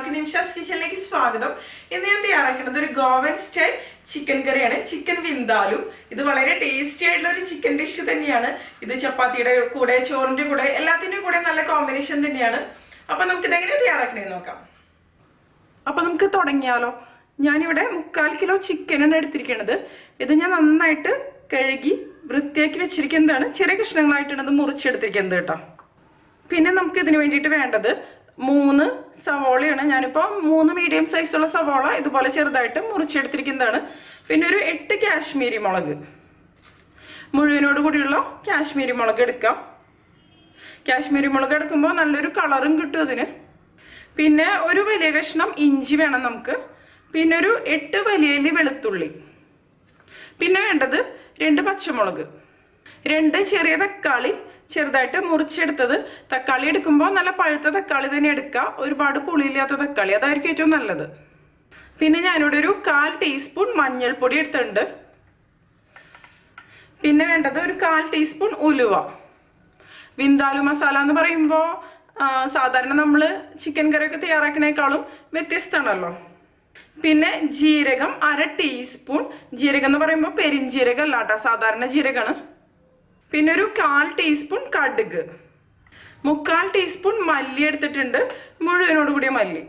എല്ലാവർക്കും നിംഷാസ് കിച്ചണിലേക്ക് സ്വാഗതം. ഇന്ന് ഞാൻ തയ്യാറാക്കുന്നത് ഒരു ഗോവൻ സ്റ്റൈൽ ചിക്കൻ കറിയാണ്, ചിക്കൻ വിന്താലു. ഇത് വളരെ ടേസ്റ്റി ആയിട്ടുള്ള ഒരു ചിക്കൻ ഡിഷ് തന്നെയാണ്. ഇത് ചപ്പാത്തിയുടെ കൂടെ, ചോറിന്റെ കൂടെ, എല്ലാത്തിൻ്റെ കൂടെ നല്ല കോമ്പിനേഷൻ തന്നെയാണ്. അപ്പൊ നമുക്ക് ഇതെങ്ങനെ തയ്യാറാക്കണേന്ന് നോക്കാം. അപ്പൊ നമുക്ക് തുടങ്ങിയാലോ. ഞാനിവിടെ 3/4 കിലോ ചിക്കനാണ് എടുത്തിരിക്കുന്നത്. ഇത് ഞാൻ നന്നായിട്ട് കഴുകി വൃത്തിയാക്കി വെച്ചിരിക്കുന്നതാണ്. ചെറിയ കഷ്ണങ്ങളായിട്ടാണ് ഇത് മുറിച്ചെടുത്തിരിക്കുന്നത് കേട്ടോ. പിന്നെ നമുക്ക് ഇതിന് വേണ്ടിയിട്ട് വേണ്ടത് 3 സവോളയാണ്. ഞാനിപ്പോൾ 3 മീഡിയം സൈസുള്ള സവോള ഇതുപോലെ ചെറുതായിട്ട് മുറിച്ചെടുത്തിരിക്കുന്നതാണ്. പിന്നെ ഒരു 8 കാശ്മീരി മുളക്, മുഴുവനോട് കൂടിയുള്ള കാശ്മീരി മുളക് എടുക്കാം. കാശ്മീരി മുളക് എടുക്കുമ്പോൾ നല്ലൊരു കളറും കിട്ടും അതിന്. പിന്നെ ഒരു വലിയ കഷ്ണം ഇഞ്ചി വേണം നമുക്ക്. പിന്നെ ഒരു 8 വലിയ വെളുത്തുള്ളി. പിന്നെ വേണ്ടത് 2 പച്ചമുളക്, 2 ചെറിയ തക്കാളി ചെറുതായിട്ട് മുറിച്ചെടുത്തത്. തക്കാളി എടുക്കുമ്പോൾ നല്ല പഴുത്ത തക്കാളി തന്നെ എടുക്കുക, ഒരുപാട് പുളിയില്ലാത്ത തക്കാളി, അതായിരിക്കും ഏറ്റവും നല്ലത്. പിന്നെ ഞാനിവിടെ ഒരു 1/4 ടീസ്പൂൺ മഞ്ഞൾപ്പൊടി എടുത്തിട്ടുണ്ട്. പിന്നെ വേണ്ടത് ഒരു 1/4 ടീസ്പൂൺ ഉലുവ. വിന്താലു മസാല എന്ന് പറയുമ്പോൾ സാധാരണ നമ്മൾ ചിക്കൻ കറിയൊക്കെ തയ്യാറാക്കണേക്കാളും വ്യത്യസ്തമാണല്ലോ. പിന്നെ ജീരകം 1/2 ടീസ്പൂൺ. ജീരകം എന്ന് പറയുമ്പോൾ പെരിഞ്ജീരകം അല്ല കേട്ടോ, സാധാരണ ജീരകമാണ്. പിന്നെ ഒരു 1/4 ടീസ്പൂൺ കടുക്, 3/4 ടീസ്പൂൺ മല്ലി എടുത്തിട്ടുണ്ട്, മുഴുവനോട് കൂടിയ മല്ലി.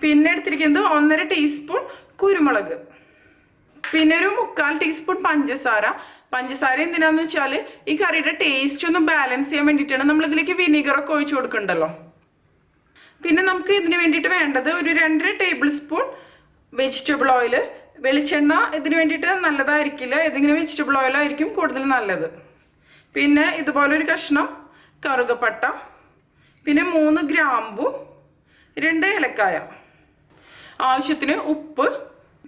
പിന്നെ എടുത്തിരിക്കുന്നത് 1/2 ടീസ്പൂൺ കുരുമുളക്. പിന്നെ ഒരു 3/4 ടീസ്പൂൺ പഞ്ചസാര. പഞ്ചസാര എന്തിനാന്ന് വെച്ചാൽ ഈ കറിയുടെ ടേസ്റ്റ് ഒന്ന് ബാലൻസ് ചെയ്യാൻ വേണ്ടിയിട്ടാണ്. നമ്മളിതിലേക്ക് വിനീഗറൊക്കെ ഒഴിച്ചു കൊടുക്കണ്ടല്ലോ. പിന്നെ നമുക്ക് ഇതിന് വേണ്ടിയിട്ട് വേണ്ടത് ഒരു 2 ടേബിൾ സ്പൂൺ വെജിറ്റബിൾ ഓയിൽ. വെളിച്ചെണ്ണ ഇതിന് വേണ്ടിയിട്ട് നല്ലതായിരിക്കില്ല, ഏതെങ്കിലും വെജിറ്റബിൾ ഓയിലായിരിക്കും കൂടുതൽ നല്ലത്. പിന്നെ ഇതുപോലെ ഒരു കഷ്ണം കറുകപ്പട്ട, പിന്നെ 3 ഗ്രാമ്പു, 2 ഏലക്കായ, ആവശ്യത്തിന് ഉപ്പ്.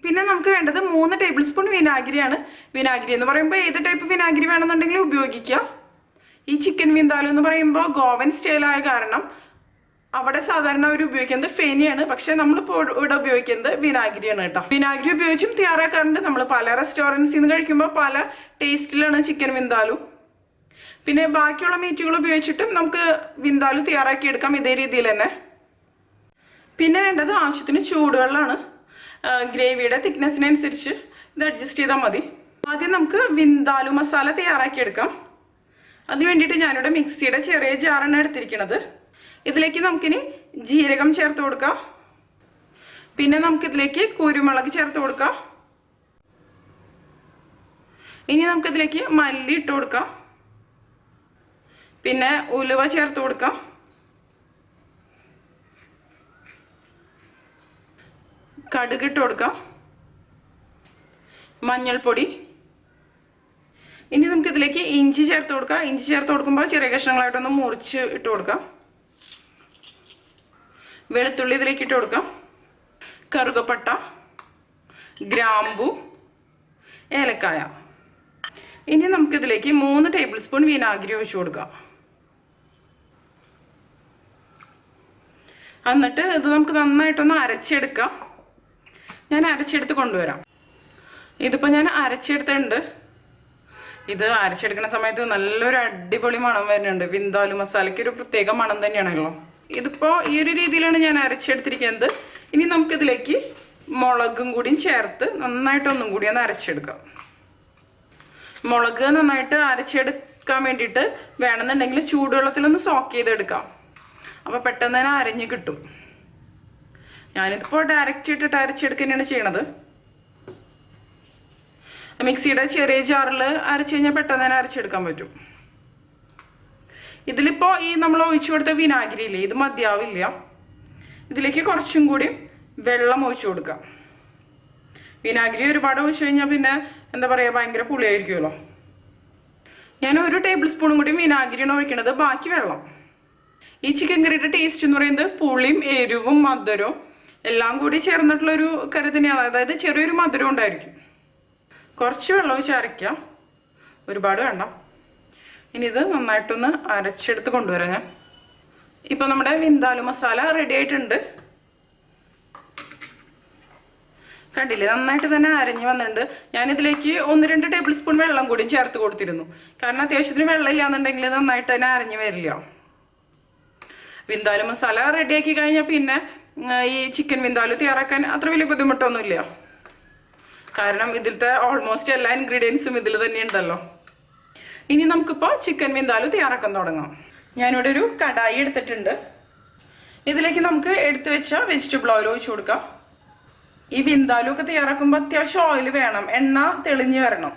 പിന്നെ നമുക്ക് വേണ്ടത് 3 ടേബിൾ സ്പൂൺ വിനാഗിരിയാണ്. വിനാഗിരി എന്ന് പറയുമ്പോൾ ഏത് ടൈപ്പ് വിനാഗിരി വേണമെന്നുണ്ടെങ്കിലും ഉപയോഗിക്കുക. ഈ ചിക്കൻ വിന്താലു എന്ന് പറയുമ്പോൾ ഗോവൻ സ്റ്റൈലായ കാരണം അവിടെ സാധാരണ അവർ ഉപയോഗിക്കുന്നത് ഫെനിയാണ്, പക്ഷെ നമ്മളിപ്പോൾ ഇവിടെ ഉപയോഗിക്കുന്നത് വിനാഗിരിയാണ് കേട്ടോ. വിനാഗിരി ഉപയോഗിച്ചും തയ്യാറാക്കാറുണ്ട്. നമ്മൾ പല റെസ്റ്റോറൻറ്റ്സിൽ നിന്ന് കഴിക്കുമ്പോൾ പല ടേസ്റ്റിലാണ് ചിക്കൻ വിന്താലു. പിന്നെ ബാക്കിയുള്ള മീറ്റുകൾ ഉപയോഗിച്ചിട്ടും നമുക്ക് വിന്താലു തയ്യാറാക്കിയെടുക്കാം ഇതേ രീതിയിൽ തന്നെ. പിന്നെ വേണ്ടത് ആവശ്യത്തിന് ചൂടുവെള്ളമാണ്. ഗ്രേവിയുടെ തിക്നെസ്സിനനുസരിച്ച് ഇത് അഡ്ജസ്റ്റ് ചെയ്താൽ മതി. ആദ്യം നമുക്ക് വിന്താലു മസാല തയ്യാറാക്കിയെടുക്കാം. അതിന് വേണ്ടിയിട്ട് ഞാനിവിടെ മിക്സിയുടെ ചെറിയ ജാറാണ് എടുത്തിരിക്കുന്നത്. ഇതിലേക്ക് നമുക്കിനി ജീരകം ചേർത്ത് കൊടുക്കാം. പിന്നെ നമുക്കിതിലേക്ക് കുരുമുളക് ചേർത്ത് കൊടുക്കാം. ഇനി നമുക്കിതിലേക്ക് മല്ലി ഇട്ട് കൊടുക്കാം. പിന്നെ ഉലുവ ചേർത്ത് കൊടുക്കാം. കടുക് ഇട്ട് കൊടുക്കാം. മഞ്ഞൾപ്പൊടി. ഇനി നമുക്കിതിലേക്ക് ഇഞ്ചി ചേർത്ത് കൊടുക്കാം. ഇഞ്ചി ചേർത്ത് കൊടുക്കുമ്പോൾ ചെറിയ കഷ്ണങ്ങളായിട്ടൊന്ന് മുറിച്ച് ഇട്ട് കൊടുക്കാം. വെളുത്തുള്ളി ഇതിലേക്ക് ഇട്ട് കൊടുക്കാം. കറുകപ്പട്ട, ഗ്രാമ്പു, ഏലക്കായ. ഇനി നമുക്കിതിലേക്ക് 3 ടേബിൾ സ്പൂൺ വിനാഗിരി ഒഴിച്ചു കൊടുക്കാം. എന്നിട്ട് ഇത് നമുക്ക് നന്നായിട്ടൊന്ന് അരച്ചെടുക്കാം. ഞാൻ അരച്ചെടുത്ത് കൊണ്ടുവരാം. ഇതിപ്പോൾ ഞാൻ അരച്ചെടുത്തിട്ടുണ്ട്. ഇത് അരച്ചെടുക്കുന്ന സമയത്ത് നല്ലൊരു അടിപൊളി മണം വരുന്നുണ്ട്. വിന്താലു മസാലയ്ക്ക് ഒരു പ്രത്യേക മണം തന്നെയാണല്ലോ. ഇതിപ്പോൾ ഈ ഒരു രീതിയിലാണ് ഞാൻ അരച്ചെടുത്തിരിക്കുന്നത്. ഇനി നമുക്കിതിലേക്ക് മുളകും കൂടിയും ചേർത്ത് നന്നായിട്ടൊന്നും കൂടി ഒന്ന് അരച്ചെടുക്കാം. മുളക് നന്നായിട്ട് അരച്ചെടുക്കാൻ വേണ്ടിയിട്ട് വേണമെന്നുണ്ടെങ്കിൽ ചൂടുവെള്ളത്തിലൊന്ന് സോക്ക് ചെയ്തെടുക്കാം. അപ്പോൾ പെട്ടെന്ന് തന്നെ അരഞ്ഞ് കിട്ടും. ഞാനിതിപ്പോൾ ഡയറക്റ്റ് ഇട്ടിട്ട് അരച്ചെടുക്കുകയാണ് ചെയ്യണത്. മിക്സിയുടെ ചെറിയ ജാറിൽ അരച്ച് കഴിഞ്ഞാൽ പെട്ടെന്ന് തന്നെ അരച്ചെടുക്കാൻ പറ്റും. ഇതിലിപ്പോൾ ഈ നമ്മൾ ഒഴിച്ചു കൊടുത്ത വിനാഗിരി ഇല്ലേ, ഇത് മതിയാവില്ല. ഇതിലേക്ക് കുറച്ചും കൂടി വെള്ളം ഒഴിച്ചു കൊടുക്കാം. വിനാഗിരി ഒരുപാട് ഒഴിച്ചു കഴിഞ്ഞാൽ പിന്നെ എന്താ പറയുക, ഭയങ്കര പുളിയായിരിക്കുമല്ലോ. ഞാൻ 1 ടേബിൾ സ്പൂണും കൂടി വിനാഗിരിയാണ് ഒഴിക്കണത്, ബാക്കി വെള്ളം. ഈ ചിക്കൻ കറിയുടെ ടേസ്റ്റ് എന്ന് പറയുന്നത് പുളിയും എരിവും മധുരവും എല്ലാം കൂടി ചേർന്നിട്ടുള്ളൊരു കറി തന്നെയാണ്. അതായത് ചെറിയൊരു മധുരം ഉണ്ടായിരിക്കും. കുറച്ച് വെള്ളം ഒഴിച്ച് അരയ്ക്കാം, ഒരുപാട് വേണ്ട. ഇനി ഇത് നന്നായിട്ടൊന്ന് അരച്ചെടുത്ത് കൊണ്ടുവരാം ഞാൻ. ഇപ്പോൾ നമ്മുടെ വിന്താലു മസാല റെഡി ആയിട്ടുണ്ട്. കണ്ടില്ലേ, നന്നായിട്ട് തന്നെ അരഞ്ഞ് വന്നിട്ടുണ്ട്. ഞാനിതിലേക്ക് 1-2 ടേബിൾ സ്പൂൺ വെള്ളം കൂടി ചേർത്ത് കൊടുത്തിരുന്നു. കാരണം അത്യാവശ്യത്തിന് വെള്ളം ഇല്ലാന്നുണ്ടെങ്കിൽ നന്നായിട്ട് തന്നെ അരഞ്ഞ് വരില്ല. വിന്താലു മസാല റെഡിയാക്കി കഴിഞ്ഞാൽ പിന്നെ ഈ ചിക്കൻ വിന്താലു തയ്യാറാക്കാൻ അത്ര വലിയ ബുദ്ധിമുട്ടൊന്നുമില്ല. കാരണം ഇതിലത്തെ ഓൾമോസ്റ്റ് എല്ലാ ഇൻഗ്രീഡിയൻസും ഇതിൽ തന്നെ ഉണ്ടല്ലോ. ഇനി നമുക്കിപ്പോൾ ചിക്കൻ വിന്താലു തയ്യാറാക്കാൻ തുടങ്ങാം. ഞാനിവിടെ ഒരു കടായി എടുത്തിട്ടുണ്ട്. ഇതിലേക്ക് നമുക്ക് എടുത്തു വെച്ച വെജിറ്റബിൾ ഓയിൽ ഒഴിച്ചു കൊടുക്കാം. ഈ വിന്താലു ഒക്കെ തയ്യാറാക്കുമ്പോൾ അത്യാവശ്യം ഓയിൽ വേണം, എണ്ണ തെളിഞ്ഞ് വരണം.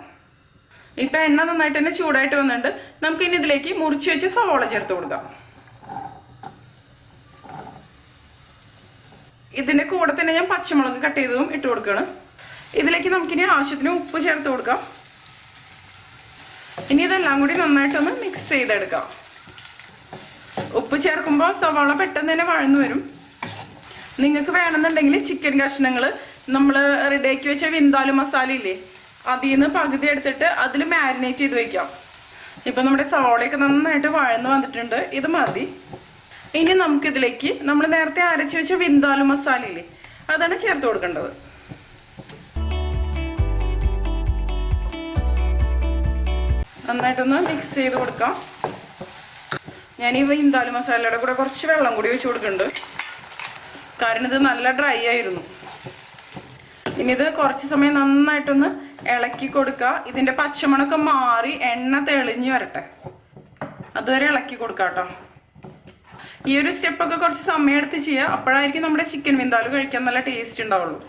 ഇപ്പം എണ്ണ നന്നായിട്ട് തന്നെ ചൂടായിട്ട് വന്നിട്ടുണ്ട്. നമുക്ക് ഇനി ഇതിലേക്ക് മുറിച്ച് വെച്ച് സവോള ചേർത്ത് കൊടുക്കാം. ഇതിൻ്റെ കൂടെ തന്നെ ഞാൻ പച്ചമുളക് കട്ട് ചെയ്തതും ഇട്ട് കൊടുക്കുകയാണ്. ഇതിലേക്ക് നമുക്കിനി ആവശ്യത്തിന് ഉപ്പ് ചേർത്ത് കൊടുക്കാം. ഇനി ഇതെല്ലാം കൂടി നന്നായിട്ടൊന്ന് മിക്സ് ചെയ്തെടുക്കാം. ഉപ്പ് ചേർക്കുമ്പോൾ സവാള പെട്ടെന്ന് തന്നെ വഴന്നു വരും. നിങ്ങൾക്ക് വേണമെന്നുണ്ടെങ്കിൽ ചിക്കൻ കഷ്ണങ്ങൾ നമ്മൾ റെഡിയാക്കി വെച്ച വിന്താലു മസാല ഇല്ലേ, അതിൽ നിന്ന് പകുതി എടുത്തിട്ട് അതിൽ മാരിനേറ്റ് ചെയ്ത് വെക്കാം. ഇപ്പം നമ്മുടെ സവാളയൊക്കെ നന്നായിട്ട് വഴന്നു വന്നിട്ടുണ്ട്. ഇത് മതി. ഇനി നമുക്കിതിലേക്ക് നമ്മൾ നേരത്തെ അരച്ച് വെച്ച വിന്താലു മസാല ഇല്ലേ, അതാണ് ചേർത്ത് കൊടുക്കേണ്ടത്. നന്നായിട്ടൊന്ന് മിക്സ് ചെയ്ത് കൊടുക്കാം. ഞാൻ ഈ വിന്താലു മസാലയുടെ കൂടെ കുറച്ച് വെള്ളം കൂടി ഒഴിച്ച് കൊടുക്കുന്നുണ്ട്. കാരണം ഇത് നല്ല ഡ്രൈ ആയിരുന്നു. ഇനി ഇത് കുറച്ച് സമയം നന്നായിട്ടൊന്ന് ഇളക്കി കൊടുക്കുക. ഇതിൻ്റെ പച്ചമണമൊക്കെ മാറി എണ്ണ തെളിഞ്ഞ് വരട്ടെ, അതുവരെ ഇളക്കി കൊടുക്കാം കേട്ടോ. ഈ ഒരു സ്റ്റെപ്പൊക്കെ കുറച്ച് സമയം എടുത്ത് ചെയ്യുക. അപ്പോഴായിരിക്കും നമ്മുടെ ചിക്കൻ വിന്താലു കഴിക്കാൻ നല്ല ടേസ്റ്റ് ഉണ്ടാവുള്ളൂ.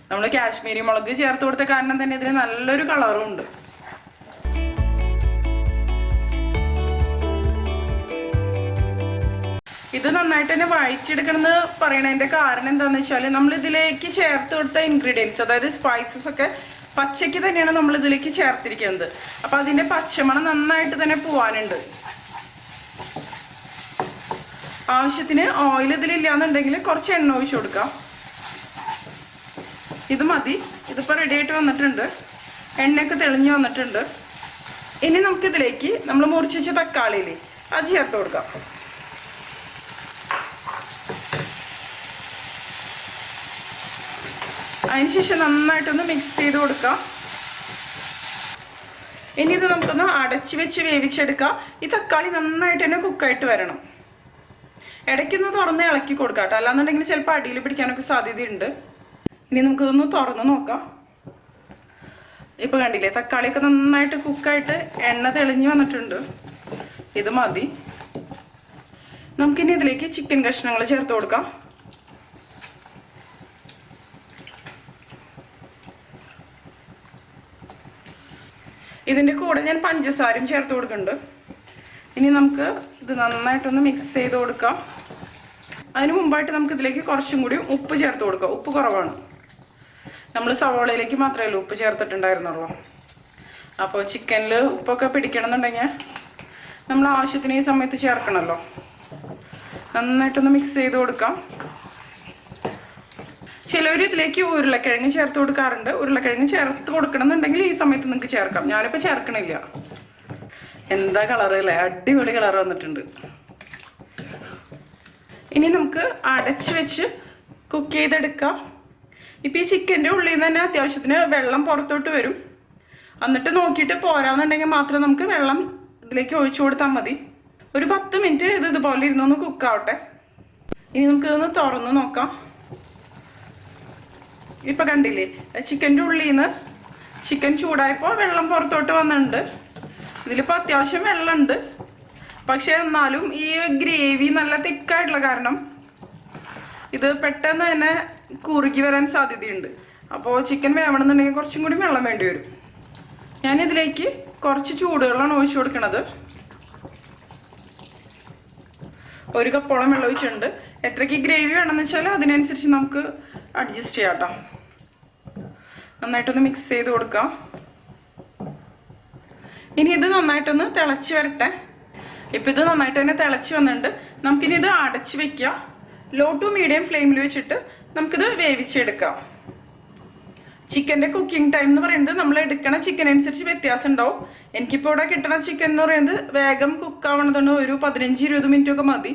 നമ്മൾ കാശ്മീരി മുളക് ചേർത്ത് കൊടുത്ത കാരണം തന്നെ ഇതിന് നല്ലൊരു കളറും ഉണ്ട്. ഇത് നന്നായിട്ട് തന്നെ വഴറ്റിയെടുക്കണം എന്ന് പറയണതിൻ്റെ കാരണം എന്താണെന്ന് വെച്ചാൽ നമ്മൾ ഇതിലേക്ക് ചേർത്ത് കൊടുത്ത ഇൻഗ്രീഡിയൻസ്, അതായത് സ്പൈസസ് ഒക്കെ പച്ചയ്ക്ക് തന്നെയാണ് നമ്മൾ ഇതിലേക്ക് ചേർത്തിരിക്കുന്നത്. അപ്പം അതിൻ്റെ പച്ചമണം നന്നായിട്ട് തന്നെ പോവാനുണ്ട്. ആവശ്യത്തിന് ഓയിൽ ഇതിലില്ലാന്നുണ്ടെങ്കിൽ കുറച്ച് എണ്ണ ഒഴിച്ചു കൊടുക്കാം. ഇത് മതി. ഇതിപ്പോൾ റെഡി ആയിട്ട് വന്നിട്ടുണ്ട്. എണ്ണയൊക്കെ തെളിഞ്ഞ് വന്നിട്ടുണ്ട്. ഇനി നമുക്കിതിലേക്ക് നമ്മൾ മുറിച്ച് വെച്ച തക്കാളിയില്ലേ, അത് ചേർത്ത് കൊടുക്കാം. അതിനുശേഷം നന്നായിട്ടൊന്ന് മിക്സ് ചെയ്ത് കൊടുക്കാം. ഇനി ഇത് നമുക്കൊന്ന് അടച്ച് വെച്ച് വേവിച്ചെടുക്കാം. ഈ തക്കാളി നന്നായിട്ട് തന്നെ കുക്കായിട്ട് വരണം. ഇടയ്ക്കൊന്ന് തുറന്ന് ഇളക്കി കൊടുക്കാം കേട്ടോ, അല്ലാന്നുണ്ടെങ്കിൽ ചിലപ്പോൾ അടിയിൽ പിടിക്കാനൊക്കെ സാധ്യതയുണ്ട്. ഇനി നമുക്കിതൊന്ന് തുറന്ന് നോക്കാം. ഇപ്പോൾ കണ്ടില്ലേ, തക്കാളിയൊക്കെ നന്നായിട്ട് കുക്കായിട്ട് എണ്ണ തെളിഞ്ഞ് വന്നിട്ടുണ്ട്. ഇത് മതി. നമുക്കിനി ഇതിലേക്ക് ചിക്കൻ കഷ്ണങ്ങൾ ചേർത്ത് കൊടുക്കാം. ഇതിൻ്റെ കൂടെ ഞാൻ പഞ്ചസാരയും ചേർത്ത് കൊടുക്കുന്നുണ്ട്. ഇനി നമുക്ക് ഇത് നന്നായിട്ടൊന്ന് മിക്സ് ചെയ്ത് കൊടുക്കാം. അതിന് മുമ്പായിട്ട് നമുക്ക് ഇതിലേക്ക് കുറച്ചും കൂടി ഉപ്പ് ചേർത്ത് കൊടുക്കാം. ഉപ്പ് കുറവാണ്. നമ്മൾ സവോളയിലേക്ക് മാത്രമേ ഉപ്പ് ചേർത്തിട്ടുണ്ടായിരുന്നുള്ളൂ. അപ്പോൾ ചിക്കനിൽ ഉപ്പൊക്കെ പിടിക്കണമെന്നുണ്ടെങ്കിൽ നമ്മൾ ആവശ്യത്തിന് ഈ സമയത്ത് ചേർക്കണമല്ലോ. നന്നായിട്ടൊന്ന് മിക്സ് ചെയ്ത് കൊടുക്കാം. ചിലവർ ഇതിലേക്ക് ഉരുളക്കിഴങ്ങ് ചേർത്ത് കൊടുക്കാറുണ്ട്. ഉരുളക്കിഴങ്ങ് ചേർത്ത് കൊടുക്കണമെന്നുണ്ടെങ്കിൽ ഈ സമയത്ത് നിങ്ങൾക്ക് ചേർക്കാം. ഞാനിപ്പോൾ ചേർക്കണില്ല. എന്താ കളറ് അല്ലേ, അടിപൊളി കളർ വന്നിട്ടുണ്ട്. ഇനി നമുക്ക് അടച്ച് വെച്ച് കുക്ക് ചെയ്തെടുക്കാം. ഇപ്പം ഈ ചിക്കൻ്റെ ഉള്ളിൽ നിന്ന് തന്നെ അത്യാവശ്യത്തിന് വെള്ളം പുറത്തോട്ട് വരും. എന്നിട്ട് നോക്കിയിട്ട് പോരാന്നുണ്ടെങ്കിൽ മാത്രം നമുക്ക് വെള്ളം ഇതിലേക്ക് ഒഴിച്ചു കൊടുത്താൽ മതി. ഒരു 10 മിനിറ്റ് ഇത് ഇതുപോലെ ഇരുന്നൊന്ന് കുക്കാവട്ടെ. ഇനി നമുക്കിതൊന്ന് തുറന്ന് നോക്കാം. ഇപ്പം കണ്ടില്ലേ, ചിക്കൻ്റെ ഉള്ളിൽ നിന്ന് ചിക്കൻ ചൂടായപ്പോൾ വെള്ളം പുറത്തോട്ട് വന്നിട്ടുണ്ട്. ഇതിലിപ്പോൾ അത്യാവശ്യം വെള്ളമുണ്ട്. പക്ഷേ എന്നാലും ഈ ഗ്രേവി നല്ല തിക്കായിട്ടുള്ള കാരണം ഇത് പെട്ടെന്ന് തന്നെ കുറുകി വരാൻ സാധ്യതയുണ്ട്. അപ്പോൾ ചിക്കൻ വേവണമെന്നുണ്ടെങ്കിൽ കുറച്ചും കൂടി വെള്ളം വേണ്ടി വരും. ഞാനിതിലേക്ക് കുറച്ച് ചൂടുവെള്ളമാണ് ഒഴിച്ചു കൊടുക്കുന്നത്. 1 കപ്പോളം വെള്ളം ഒഴിച്ചിട്ടുണ്ട്. എത്രയ്ക്ക് ഗ്രേവി വേണമെന്ന് വെച്ചാൽ അതിനനുസരിച്ച് നമുക്ക് അഡ്ജസ്റ്റ് ചെയ്യാം കേട്ടോ. നന്നായിട്ടൊന്ന് മിക്സ് ചെയ്ത് കൊടുക്കാം. ഇനി ഇത് നന്നായിട്ടൊന്ന് തിളച്ച് വരട്ടെ. ഇപ്പം ഇത് നന്നായിട്ട് തന്നെ തിളച്ച് വന്നിട്ടുണ്ട്. നമുക്കിനി ഇത് അടച്ച് വെക്കാം. ലോ ടു മീഡിയം ഫ്ലെയിമിൽ വെച്ചിട്ട് നമുക്കിത് വേവിച്ചെടുക്കാം. ചിക്കൻ്റെ കുക്കിംഗ് ടൈം എന്ന് പറയുന്നത് നമ്മൾ എടുക്കണ ചിക്കൻ അനുസരിച്ച് വ്യത്യാസം ഉണ്ടാവും. എനിക്കിപ്പോൾ ഇവിടെ കിട്ടണ ചിക്കൻ എന്ന് പറയുന്നത് വേഗം കുക്കാവണതുകൊണ്ട് ഒരു 15-20 മിനിറ്റ് ഒക്കെ മതി.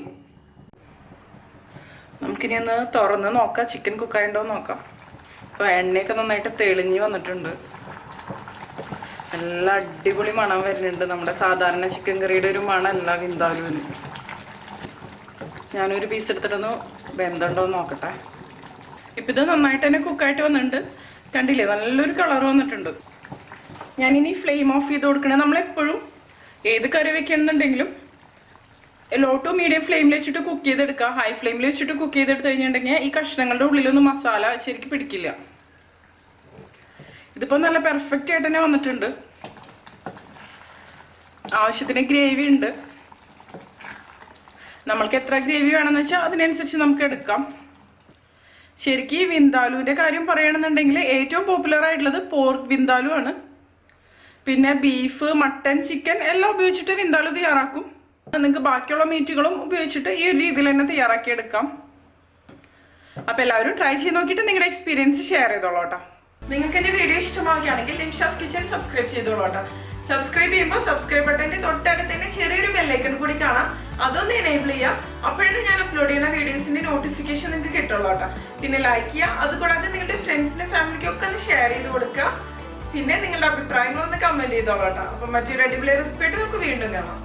നമുക്കിനി ഒന്ന് തുറന്ന് നോക്കാം ചിക്കൻ കുക്കായുണ്ടോ നോക്കാം. അപ്പോൾ എണ്ണയൊക്കെ നന്നായിട്ട് തെളിഞ്ഞ് വന്നിട്ടുണ്ട്. നല്ല അടിപൊളി മണം വരുന്നുണ്ട്. നമ്മുടെ സാധാരണ ചിക്കൻ കറിയുടെ ഒരു മണം അല്ല വിന്താലുവിന്. ഞാനൊരു പീസ് എടുത്തിട്ടൊന്ന് വെന്തുണ്ടോ എന്ന് നോക്കട്ടെ. ഇപ്പം ഇത് നന്നായിട്ട് തന്നെ കുക്കായിട്ട് വന്നിട്ടുണ്ട്. കണ്ടില്ലേ, നല്ലൊരു കളർ വന്നിട്ടുണ്ട്. ഞാനിനി ഫ്ലെയിം ഓഫ് ചെയ്ത് കൊടുക്കണേ. നമ്മളെപ്പോഴും ഏത് കറി വെക്കണമെന്നുണ്ടെങ്കിലും ലോ ടു മീഡിയം ഫ്ലെയിമിൽ വെച്ചിട്ട് കുക്ക് ചെയ്തെടുക്കുക. ഹൈ ഫ്ലെയിമിൽ വെച്ചിട്ട് കുക്ക് ചെയ്തെടുത്ത് കഴിഞ്ഞിട്ടുണ്ടെങ്കിൽ ഈ കഷ്ണങ്ങളുടെ ഉള്ളിലൊന്നും മസാല ശരിക്കും പിടിക്കില്ല. ഇതിപ്പോൾ നല്ല പെർഫെക്റ്റ് ആയിട്ട് തന്നെ വന്നിട്ടുണ്ട്. ആവശ്യത്തിന് ഗ്രേവി ഉണ്ട്. നമ്മൾക്ക് എത്ര ഗ്രേവി വേണമെന്ന് വെച്ചാൽ അതിനനുസരിച്ച് നമുക്ക് എടുക്കാം. ശരിക്കും ഈ വിന്താലുവിൻ്റെ കാര്യം പറയുകയാണെന്നുണ്ടെങ്കിൽ ഏറ്റവും പോപ്പുലർ ആയിട്ടുള്ളത് പോർക്ക് വിന്താലു ആണ്. പിന്നെ ബീഫ്, മട്ടൻ, ചിക്കൻ എല്ലാം ഉപയോഗിച്ചിട്ട് വിന്താലു തയ്യാറാക്കും. നിങ്ങൾക്ക് ബാക്കിയുള്ള മീറ്റുകളും ഉപയോഗിച്ചിട്ട് ഈ ഒരു രീതിയിൽ തന്നെ തയ്യാറാക്കിയെടുക്കാം. അപ്പോൾ എല്ലാവരും ട്രൈ ചെയ്ത് നോക്കിയിട്ട് നിങ്ങളുടെ എക്സ്പീരിയൻസ് ഷെയർ ചെയ്തോളൂ കേട്ടോ. നിങ്ങൾക്ക് എൻ്റെ വീഡിയോ ഇഷ്ടമാവുകയാണെങ്കിൽ നിംഷാസ് കിച്ചൻ സബ്സ്ക്രൈബ് ചെയ്തോളൂ കേട്ടോ. സബ്സ്ക്രൈബ് ചെയ്യുമ്പോൾ സബ്സ്ക്രൈബ് ബട്ടൻ്റെ തൊട്ടടുത്ത് തന്നെ ചെറിയൊരു ബെല്ലൈക്കൺ കൂടി കാണാം. അതൊന്ന് എനേബിൾ ചെയ്യുക. അപ്പോഴാണ് ഞാൻ അപ്ലോഡ് ചെയ്യുന്ന വീഡിയോസിൻ്റെ നോട്ടിഫിക്കേഷൻ നിങ്ങൾക്ക് കിട്ടുള്ളൂ കേട്ടോ. പിന്നെ ലൈക്ക് ചെയ്യുക. അതുകൂടാതെ നിങ്ങളുടെ ഫ്രണ്ട്സിനും ഫാമിലിക്കും ഒക്കെ ഒന്ന് ഷെയർ ചെയ്ത് കൊടുക്കുക. പിന്നെ നിങ്ങളുടെ അഭിപ്രായങ്ങളൊന്ന് കമൻറ്റ് ചെയ്തോളൂ കേട്ടോ. അപ്പം മറ്റൊരു അടിപൊളി റെസിപ്പി ആയിട്ട് നമുക്ക് വീണ്ടും കാണാം.